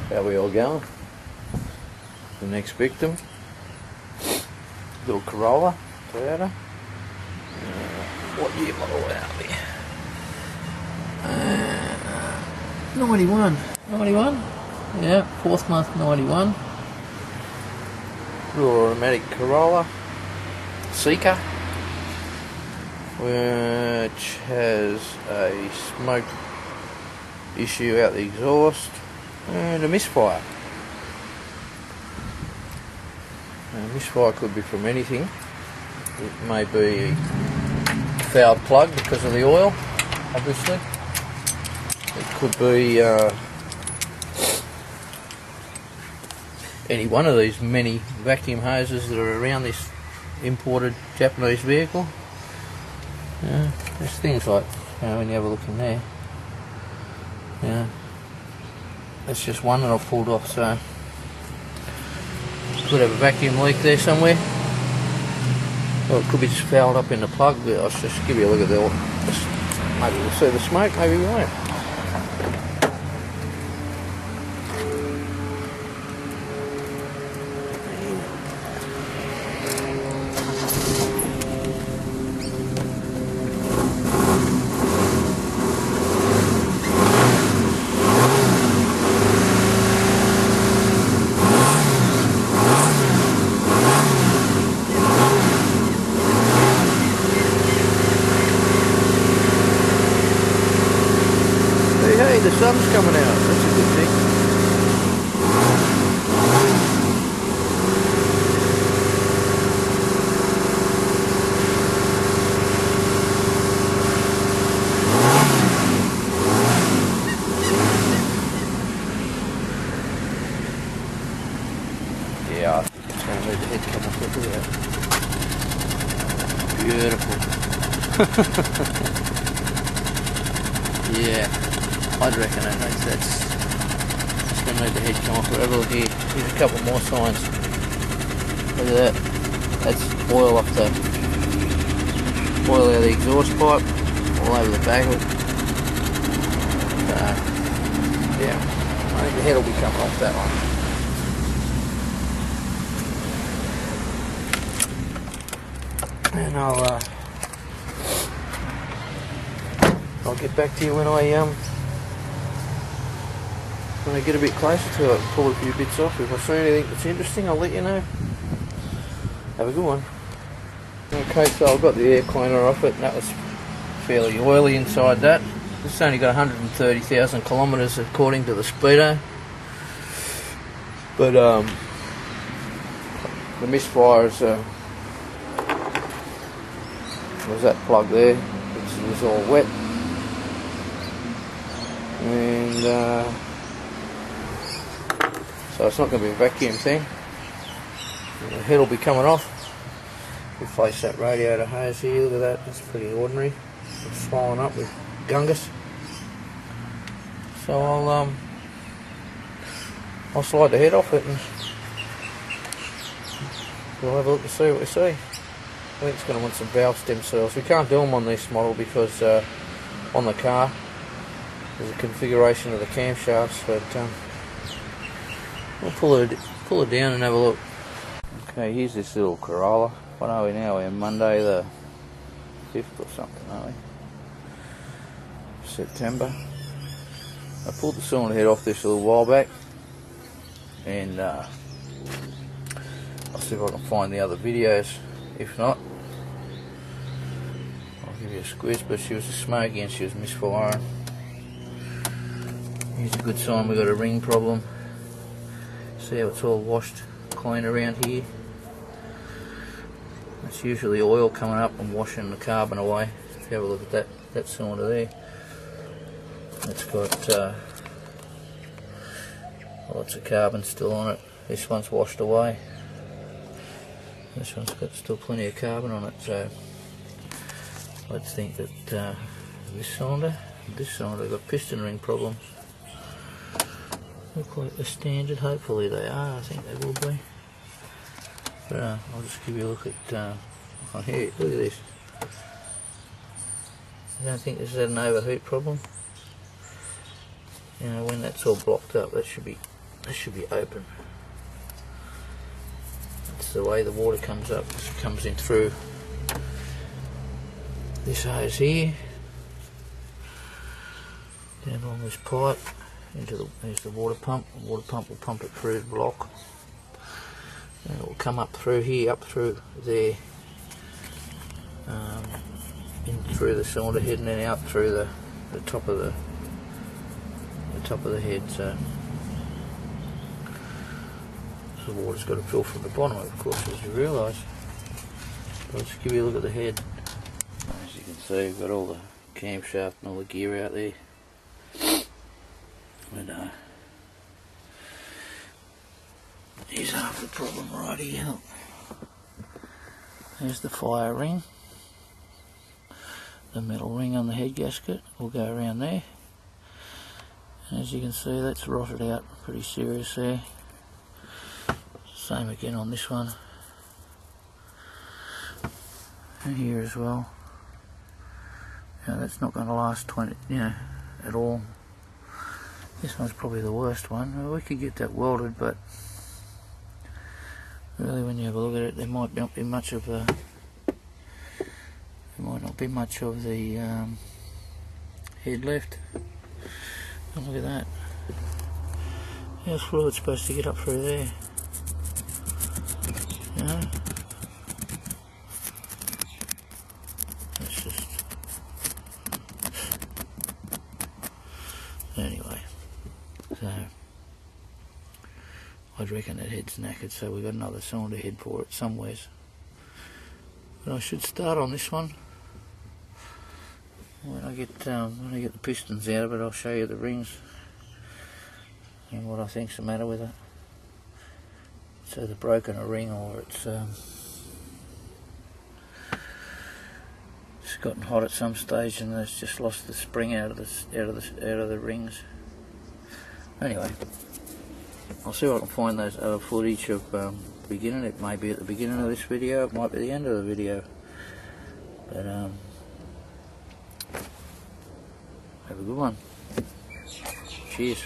How we all going? The next victim, little Corolla, Toyota. What year model are we? 91. 91? Yeah, 4th month 91. Little automatic Corolla, Seeker, which has a smoke issue out the exhaust and a misfire. A misfire could be from anything. It may be a fouled plug because of the oil, obviously. It could be any one of these many vacuum hoses that are around this imported Japanese vehicle. There's things like, when you have a look in there, that's just one that I've pulled off, so could have a vacuum leak there somewhere. Or it could be just fouled up in the plug. I'll just give you a look at the, maybe we'll see the smoke, maybe we won't. Hey, the sun's coming out, that's a good thing. Yeah, I think it's going to let the head come off, look at that. Beautiful. Yeah. I'd reckon that's going to let the head come off. Have a look here. Here's a couple more signs. Look at that. That's oil off the oil out of the exhaust pipe, all over the back of it. Yeah, I think the head will be coming off that one. And I'll get back to you when I get a bit closer to it and pull a few bits off. If I see anything that's interesting, I'll let you know. Have a good one. Okay, so I've got the air cleaner off it, and that was fairly oily inside that. It's only got 130,000 kilometres according to the speedo. But the misfire is, was that plug there, which was all wet. And so it's not going to be a vacuum thing. The head will be coming off. Replace that radiator hose here, look at that, that's pretty ordinary. It's swollen up with gungus. So I'll slide the head off it and we'll have a look to see what we see. I think it's going to want some valve stem seals. We can't do them on this model because on the car there's a configuration of the camshafts, but we'll pull it down and have a look. Okay, here's this little Corolla. What are we now? We're Monday the 5th or something, aren't we? September. I pulled the cylinder head off this a little while back, and I'll see if I can find the other videos. If not, I'll give you a squiz. But she was smoky and she was misfiring. Here's a good sign we've got a ring problem. See how it's all washed clean around here? It's usually oil coming up and washing the carbon away. If you have a look at that cylinder there, it's got lots of carbon still on it. This one's washed away. This one's got still plenty of carbon on it, so I'd think that this cylinder got piston ring problems. Look like the standard, hopefully they are, I think they will be. But I'll just give you a look at on here, look at this. I don't think this is an overheat problem. You know, when that's all blocked up, that should be This should be open. That's the way the water comes up. It comes in through this hose here, down along this pipe into there's the water pump. The water pump will pump it through the block, and it will come up through here, up through there, in through the cylinder head, and then out through the top of the head. So the water's got to fill from the bottom, of course, as you realise. But let's give you a look at the head. As you can see, we've got all the camshaft and all the gear out there. And here's half the problem right here. There's the fire ring. The metal ring on the head gasket will go around there. And as you can see, that's rotted out pretty serious there. Same again on this one. And here as well. Now that's not going to last 20, at all. This one's probably the worst one. Well, we could get that welded, but really, when you have a look at it, there might not be much of the head left. And look at that. How's fluid supposed to get up through there? You know? That's just... Anyway. So, I'd reckon that head's knackered, so we've got another cylinder head for it somewheres. But I should start on this one. When I get the pistons out of it, I'll show you the rings and what I think's the matter with it. It's either broken a ring or it's gotten hot at some stage and it's just lost the spring out of the rings. Anyway, I'll see if I can find those other footage of beginning. It may be at the beginning of this video, it might be the end of the video. But have a good one. Cheers.